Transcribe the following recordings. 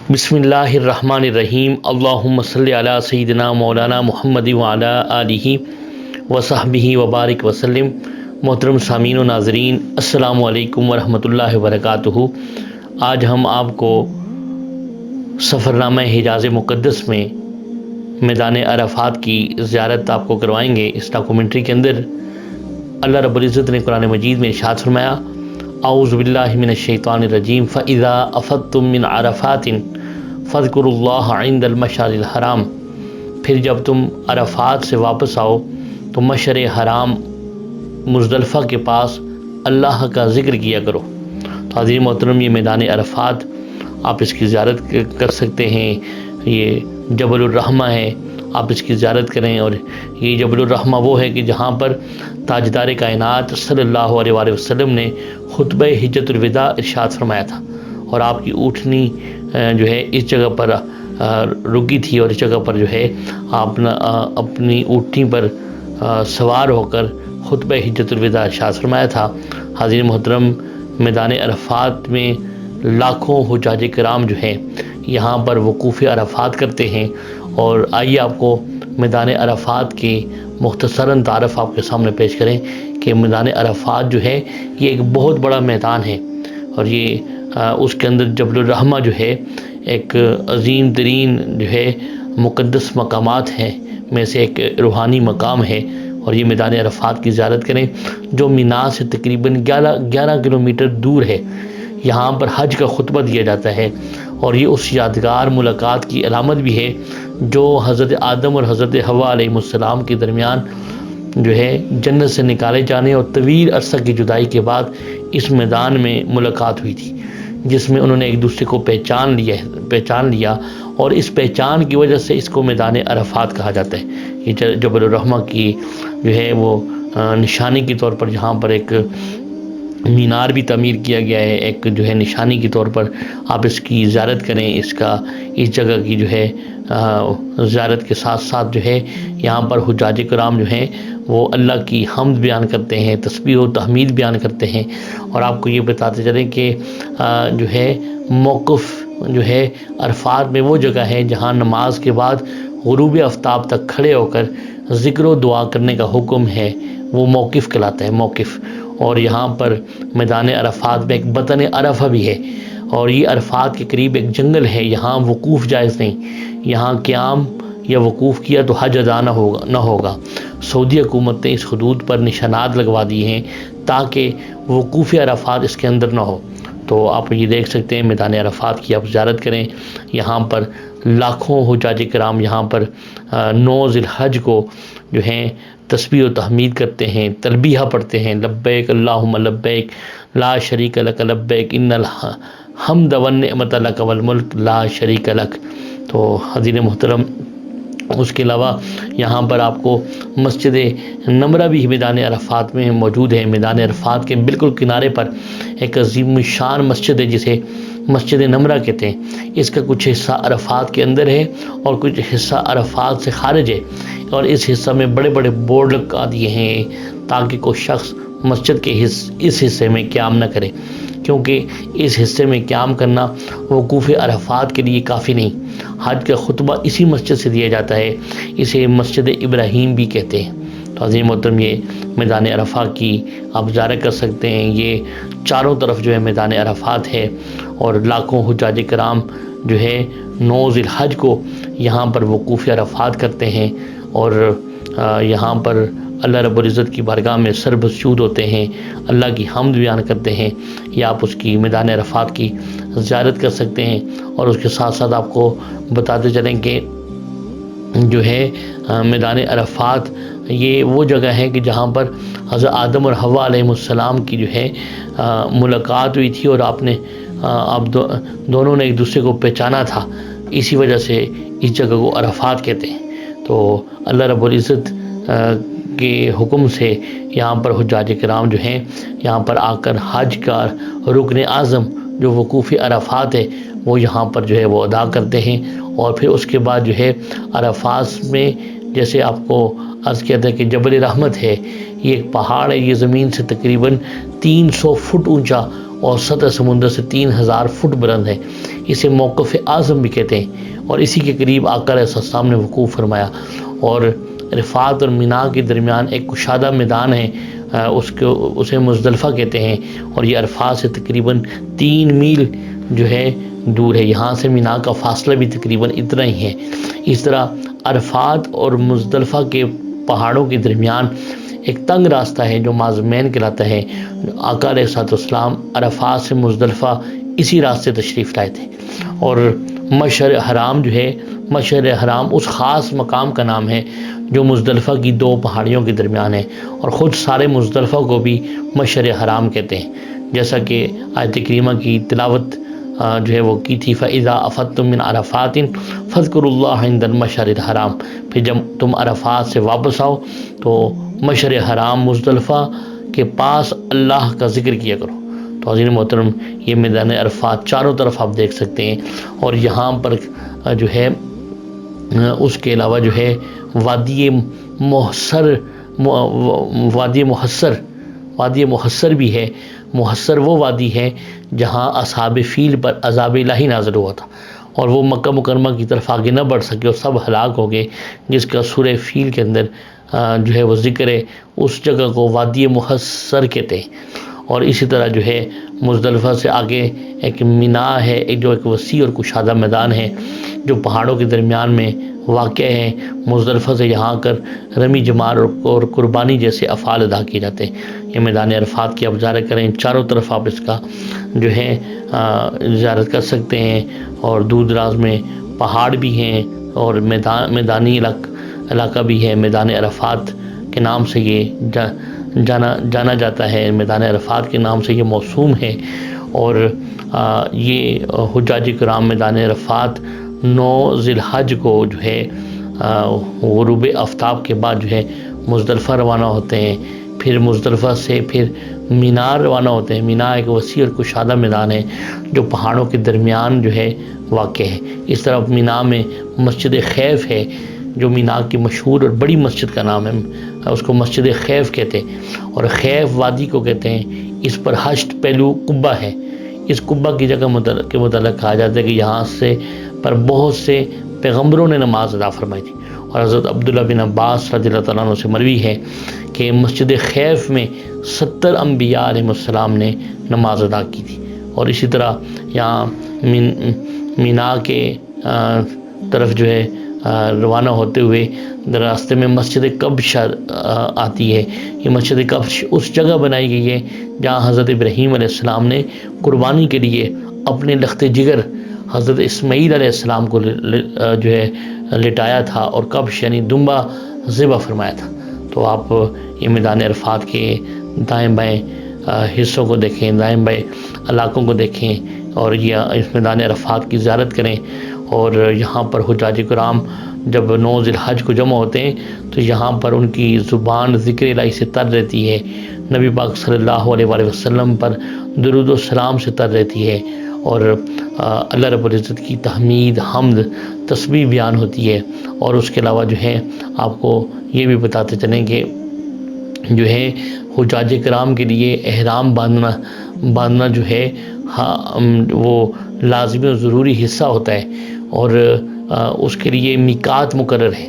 بسم اللہ الرحمن الرحیم اللہم صلی علی سیدنا مولانا محمد وعلی آلہ وصحبہ وبارک وسلم۔ محترم سامعین و ناظرین، السلام علیکم ورحمۃ اللہ وبرکاتہ۔ آج ہم آپ کو سفرنامہ حجاز مقدس میں میدان عرفات کی زیارت آپ کو کروائیں گے۔ اس ڈاکومنٹری کے اندر اللہ رب العزت نے قرآن مجید میں ارشاد فرمایا، اعوذ باللہ من الشیطان الرجیم، فَإِذَا أَفَضْتُم مِّنْ عَرَفَاتٍ فَاذْكُرُوا اللَّهَ عِندَ الْمَشْعَرِ الْحَرَامِ۔ پھر جب تم عرفات سے واپس آؤ تو مشعر حرام مزدلفہ کے پاس اللہ کا ذکر کیا کرو۔ تو حضرت محترم، یہ میدان عرفات آپ اس کی زیارت کر سکتے ہیں۔ یہ جبل الرحمہ ہے، آپ اس کی زیارت کریں۔ اور یہ جبل الرحمہ وہ ہے کہ جہاں پر تاجدار کائنات صلی اللہ علیہ وآلہ وسلم نے خطبہ حجۃ الوداع ارشاد فرمایا تھا، اور آپ کی اونٹنی جو ہے اس جگہ پر رکی تھی، اور اس جگہ پر جو ہے آپ اپنی اونٹنی پر سوار ہو کر خطبہ حجۃ الوداع ارشاد فرمایا تھا۔ حاضرین محترم، میدان عرفات میں لاکھوں حجاج کرام جو ہیں یہاں پر وقوف عرفات کرتے ہیں۔ اور آئیے آپ کو میدان عرفات کے مختصراً تعارف آپ کے سامنے پیش کریں کہ میدان عرفات جو ہے یہ ایک بہت بڑا میدان ہے، اور یہ اس کے اندر جبل الرحمہ جو ہے ایک عظیم ترین جو ہے مقدس مقامات ہیں میں سے ایک روحانی مقام ہے۔ اور یہ میدان عرفات کی زیارت کریں جو مینا سے تقریباً 11 کلومیٹر دور ہے۔ یہاں پر حج کا خطبہ دیا جاتا ہے، اور یہ اس یادگار ملاقات کی علامت بھی ہے جو حضرت آدم اور حضرت حوا علیہ السلام کے درمیان جو ہے جنت سے نکالے جانے اور طویل عرصہ کی جدائی کے بعد اس میدان میں ملاقات ہوئی تھی، جس میں انہوں نے ایک دوسرے کو پہچان لیا، اور اس پہچان کی وجہ سے اس کو میدان عرفات کہا جاتا ہے۔ یہ جبل الرحمہ کی جو ہے وہ نشانی کے طور پر یہاں پر ایک مینار بھی تعمیر کیا گیا ہے، ایک جو ہے نشانی کے طور پر آپ اس کی زیارت کریں۔ اس جگہ کی جو ہے زیارت کے ساتھ ساتھ جو ہے یہاں پر حجاج کرام جو ہیں وہ اللہ کی حمد بیان کرتے ہیں، تسبیح و تحمید بیان کرتے ہیں۔ اور آپ کو یہ بتاتے چلیں کہ جو ہے موقف جو ہے عرفات میں وہ جگہ ہے جہاں نماز کے بعد غروب آفتاب تک کھڑے ہو کر ذکر و دعا کرنے کا حکم ہے، وہ موقف کہلاتا ہے، موقف۔ اور یہاں پر میدان عرفات میں ایک بطن عرفہ بھی ہے، اور یہ عرفات کے قریب ایک جنگل ہے، یہاں وقوف جائز نہیں۔ یہاں قیام یا وقوف کیا تو حج ادا نہ ہوگا۔ سعودی حکومت نے اس حدود پر نشانات لگوا دیے ہیں تاکہ وقوف عرفات اس کے اندر نہ ہو۔ تو آپ یہ دیکھ سکتے ہیں میدان عرفات کی آپ زیارت کریں۔ یہاں پر لاکھوں حجاج کرام یہاں پر 9 ذی الحج کو جو ہیں تسبیح و تحمید کرتے ہیں، تلبیہ پڑھتے ہیں، لبیک اللہم لبیک لا شریک لک لبیک ان الحمد والنعمت لک والملک لا شریک لک۔ تو حضرت محترم، اس کے علاوہ یہاں پر آپ کو مسجد نمرہ بھی میدان عرفات میں موجود ہے۔ میدان عرفات کے بالکل کنارے پر ایک عظیم الشان مسجد ہے جسے مسجد نمرہ کہتے ہیں۔ اس کا کچھ حصہ عرفات کے اندر ہے اور کچھ حصہ عرفات سے خارج ہے، اور اس حصہ میں بڑے بڑے بورڈ لگا دیے ہیں تاکہ کوئی شخص مسجد کے اس حصے میں قیام نہ کرے، کیونکہ اس حصے میں قیام کرنا وقوف عرفات کے لیے کافی نہیں۔ حج کا خطبہ اسی مسجد سے دیا جاتا ہے، اسے مسجد ابراہیم بھی کہتے ہیں۔ تو عظیم محترم، یہ میدان عرفات کی آپ زیارت کر سکتے ہیں۔ یہ چاروں طرف جو ہے میدان عرفات ہے، اور لاکھوں حجاج کرام جو ہے 9 ذی الحج کو یہاں پر وقوف عرفات کرتے ہیں، اور یہاں پر اللہ رب العزت کی بارگاہ میں سربسجود ہوتے ہیں، اللہ کی حمد بیان کرتے ہیں۔ یا آپ اس کی میدان عرفات کی زیارت کر سکتے ہیں۔ اور اس کے ساتھ ساتھ آپ کو بتاتے چلیں کہ جو ہے میدان عرفات یہ وہ جگہ ہے کہ جہاں پر حضرت آدم اور حوا علیہ السلام کی جو ہے ملاقات ہوئی تھی، اور آپ دونوں نے ایک دوسرے کو پہچانا تھا، اسی وجہ سے اس جگہ کو عرفات کہتے ہیں۔ تو اللہ رب العزت کے حکم سے یہاں پر حجاج کرام جو ہیں یہاں پر آ کر حج کا رکن اعظم جو وقوف عرفات ہے وہ یہاں پر جو ہے وہ ادا کرتے ہیں۔ اور پھر اس کے بعد جو ہے عرفات میں، جیسے آپ کو عرض کیا تھا کہ جبل رحمت ہے، یہ ایک پہاڑ ہے، یہ زمین سے تقریباً 300 فٹ اونچا اور سطح سمندر سے 3000 فٹ بلند ہے۔ اسے موقف اعظم بھی کہتے ہیں، اور اسی کے قریب آقا علیہ السلام نے وقوف فرمایا، اور عرفات اور مینا کے درمیان ایک کشادہ میدان ہے، اسے مزدلفہ کہتے ہیں، اور یہ عرفات سے تقریباً 3 میل جو ہے دور ہے، یہاں سے مینا کا فاصلہ بھی تقریباً اتنا ہی ہے۔ اس طرح عرفات اور مزدلفہ کے پہاڑوں کے درمیان ایک تنگ راستہ ہے جو مازمین کہلاتا ہے۔ آقا علیہ السلام عرفات سے مزدلفہ اسی راستے تشریف لائے تھے، اور مشعر حرام جو ہے، مشعر حرام اس خاص مقام کا نام ہے جو مزدلفہ کی 2 پہاڑیوں کے درمیان ہے، اور خود سارے مزدلفہ کو بھی مشعر حرام کہتے ہیں، جیسا کہ آیت کریمہ کی تلاوت جو ہے وہ کی تھی، فَإِذَا أَفَضْتُم مِّنْ عَرَفَاتٍ فَاذْكُرُوا اللَّهَ عِندَ الْمَشْعَرِ الْحَرَامِ، پھر جب تم عرفات سے واپس آؤ تو مشعر حرام مزدلفہ کے پاس اللہ کا ذکر کیا کرو۔ تو عزیز محترم، یہ میدان عرفات چاروں طرف آپ دیکھ سکتے ہیں، اور یہاں پر جو ہے اس کے علاوہ جو ہے وادی محصر بھی ہے۔ محصر وہ وادی ہے جہاں اصحاب فیل پر عذاب الہی نازل ہوا تھا، اور وہ مکہ مکرمہ کی طرف آگے نہ بڑھ سکے اور سب ہلاک ہو گئے، جس کا سورہ فیل کے اندر جو ہے وہ ذکر ہے۔ اس جگہ کو وادی محصر کہتے ہیں۔ اور اسی طرح جو ہے مزدلفہ سے آگے ایک مینا ہے، جو ایک وسیع اور کشادہ میدان ہے جو پہاڑوں کے درمیان میں واقع ہے۔ مزدلفہ سے یہاں کر رمی جمار اور قربانی جیسے افعال ادا کیے جاتے ہیں۔ یہ میدان عرفات کی آپ زیارت کریں، چاروں طرف آپ اس کا جو ہے زیارت کر سکتے ہیں، اور دور دراز میں پہاڑ بھی ہیں، اور میدانی علاقہ بھی ہے۔ میدان عرفات کے نام سے یہ جانا جاتا ہے، میدان عرفات کے نام سے یہ موسوم ہے، اور یہ حجاج کرام میدان عرفات 9 ذی الحج کو جو ہے غروب آفتاب کے بعد جو ہے مزدلفہ روانہ ہوتے ہیں، پھر مزدلفہ سے پھر مینا روانہ ہوتے ہیں۔ مینا ایک وسیع اور کشادہ میدان ہے جو پہاڑوں کے درمیان جو ہے واقع ہے۔ اس طرح مینا میں مسجد خیف ہے، جو مینا کی مشہور اور بڑی مسجد کا نام ہے، اس کو مسجد خیف کہتے ہیں، اور خیف وادی کو کہتے ہیں۔ اس پر 8 پہلو قبہ ہے۔ اس قبہ کی جگہ کے متعلق کہا جاتا ہے کہ یہاں سے پر بہت سے پیغمبروں نے نماز ادا فرمائی تھی، اور حضرت عبداللہ بن عباس رضی اللہ تعالیٰ عنہ سے مروی ہے کہ مسجد خیف میں 70 انبیاء علیہ السلام نے نماز ادا کی تھی۔ اور اسی طرح یہاں مینا کے طرف جو ہے روانہ ہوتے ہوئے راستے میں مسجد کبش آتی ہے۔ یہ مسجد کبش اس جگہ بنائی گئی ہے جہاں حضرت ابراہیم علیہ السلام نے قربانی کے لیے اپنے لخت جگر حضرت اسماعیل علیہ السلام کو جو ہے لٹایا تھا، اور کبش یعنی دمبا ذبح فرمایا تھا۔ تو آپ یہ میدان عرفات کے دائیں بائیں حصوں کو دیکھیں، دائیں بائیں علاقوں کو دیکھیں، اور یہ اس میدان عرفات کی زیارت کریں۔ اور یہاں پر حجاج کرام جب 9 ذی الحج کو جمع ہوتے ہیں تو یہاں پر ان کی زبان ذکر الہی سے تر رہتی ہے، نبی پاک صلی اللہ علیہ وآلہ وسلم پر درود و سلام سے تر رہتی ہے، اور اللہ رب العزت کی تحمید، حمد، تسبیح بیان ہوتی ہے۔ اور اس کے علاوہ جو ہے آپ کو یہ بھی بتاتے چلیں کہ جو ہے حجاج کرام کے لیے احرام باندھنا جو ہے وہ لازمی اور ضروری حصہ ہوتا ہے، اور اس کے لیے میقات مقرر ہے،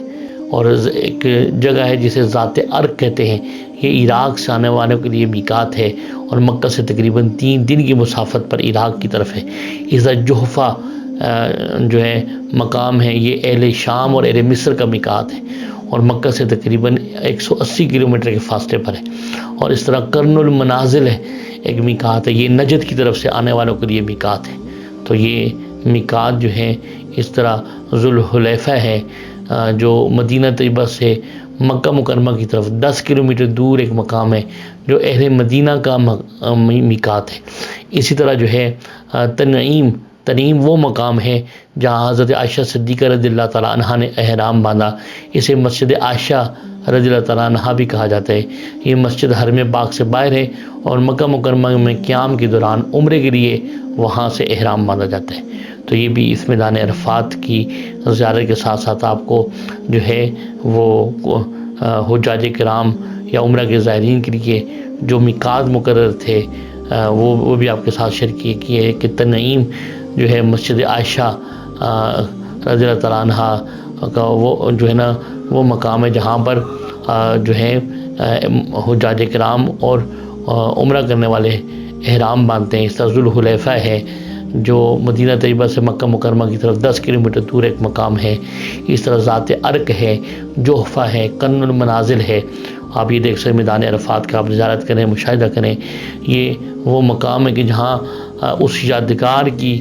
اور ایک جگہ ہے جسے ذات ارق کہتے ہیں۔ یہ عراق سے آنے والوں کے لیے میقات ہے، اور مکہ سے تقریباً 3 دن کی مسافت پر عراق کی طرف ہے۔ اذا جحفہ جو ہے مقام ہے، یہ اہل شام اور اہل مصر کا میقات ہے، اور مکہ سے تقریباً 180 کلومیٹر کے فاصلے پر ہے۔ اور اس طرح قرن المنازل ہے، ایک میقات ہے، یہ نجد کی طرف سے آنے والوں کے لیے میقات ہے۔ تو یہ میقات جو ہے اس طرح ذوالحلیفہ ہے، جو مدینہ طیبہ سے مکہ مکرمہ کی طرف 10 کلومیٹر دور ایک مقام ہے جو اہل مدینہ کا میقات ہے۔ اسی طرح جو ہے تنعیم وہ مقام ہے جہاں حضرت عائشہ صدیقہ رضی اللہ تعالیٰ عنہا نے احرام باندھا۔ اسے مسجد عائشہ رضی اللہ تعالیٰ عنہا بھی کہا جاتا ہے۔ یہ مسجد حرم پاک سے باہر ہے، اور مکہ مکرمہ میں قیام کے دوران عمرے کے لیے وہاں سے احرام باندھا جاتا ہے۔ تو یہ بھی اس میدان عرفات کی زیارت کے ساتھ ساتھ آپ کو جو ہے وہ حجاج کرام یا عمرہ کے زائرین کے لیے جو میقات مقرر تھے وہ بھی آپ کے ساتھ شیئر کیے کہ تنعیم جو ہے مسجد عائشہ رضی اللہ تعالیٰ عنہ کا وہ جو ہے نا وہ مقام ہے جہاں پر جو ہے حجاج کرام اور عمرہ کرنے والے احرام باندھتے ہیں۔ اس طرح ذوالحلیفہ ہے جو مدینہ طیبہ سے مکہ مکرمہ کی طرف 10 کلومیٹر دور ایک مقام ہے۔ اس طرح ذات عرق ہے، جحفہ ہے، قرن المنازل ہے۔ آپ یہ دیکھ سکتے میدان عرفات کا آپ زیارت کریں، مشاہدہ کریں۔ یہ وہ مقام ہے کہ جہاں اس یادگار کی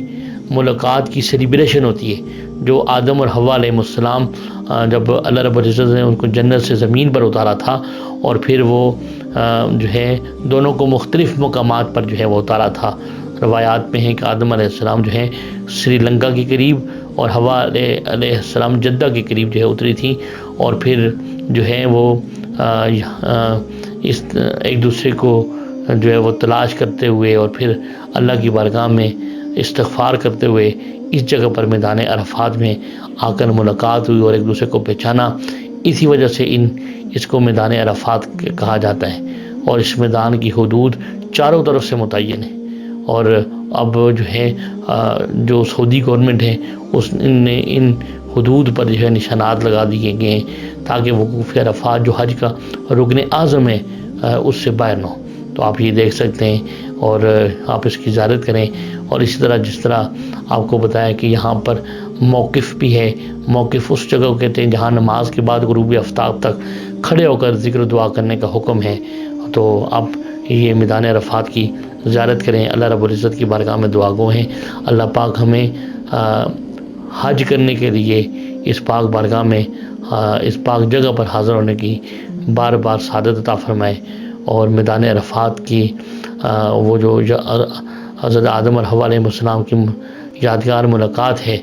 ملاقات کی سیلیبریشن ہوتی ہے جو آدم اور حوا علیہ السلام جب اللہ رب العزت نے ان کو جنت سے زمین پر اتارا تھا، اور پھر وہ جو ہے دونوں کو مختلف مقامات پر جو ہے وہ اتارا تھا۔ روایات میں ہے کہ آدم علیہ السلام جو ہے سری لنکا کے قریب اور حوا علیہ السلام جدہ کے قریب جو ہے اتری تھی، اور پھر جو ہے وہ اس ایک دوسرے کو جو ہے وہ تلاش کرتے ہوئے اور پھر اللہ کی بارگاہ میں استغفار کرتے ہوئے اس جگہ پر میدان عرفات میں آ کر ملاقات ہوئی اور ایک دوسرے کو پہچانا۔ اسی وجہ سے اس کو میدان عرفات کہا جاتا ہے، اور اس میدان کی حدود چاروں طرف سے متعین ہے۔ اور اب جو ہے جو سعودی گورنمنٹ ہے نے ان حدود پر جو ہے نشانات لگا دیے گئے ہیں تاکہ وقوف عرفات جو حج کا رکن اعظم ہے اس سے باہر نہ ہو۔ تو آپ یہ دیکھ سکتے ہیں اور آپ اس کی زیارت کریں۔ اور اسی طرح جس طرح آپ کو بتایا کہ یہاں پر موقف بھی ہے، موقف اس جگہ کو کہتے ہیں جہاں نماز کے بعد غروب آفتاب تک کھڑے ہو کر ذکر و دعا کرنے کا حکم ہے۔ تو آپ یہ میدان عرفات کی زیارت کریں، اللہ رب العزت کی بارگاہ میں دعا گو ہیں۔ اللہ پاک ہمیں حج کرنے کے لیے اس پاک بارگاہ میں اس پاک جگہ پر حاضر ہونے کی بار بار سعادت عطا فرمائے، اور میدان عرفات کی وہ جو حضرت آدم اور حوا علیہ السلام کی یادگار ملاقات ہے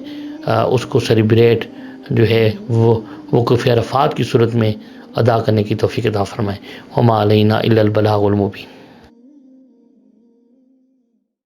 اس کو سیلیبریٹ جو ہے وہ وقوف عرفات کی صورت میں ادا کرنے کی توفیق عطا فرمائے۔ وما علینا الا البلاغ المبین۔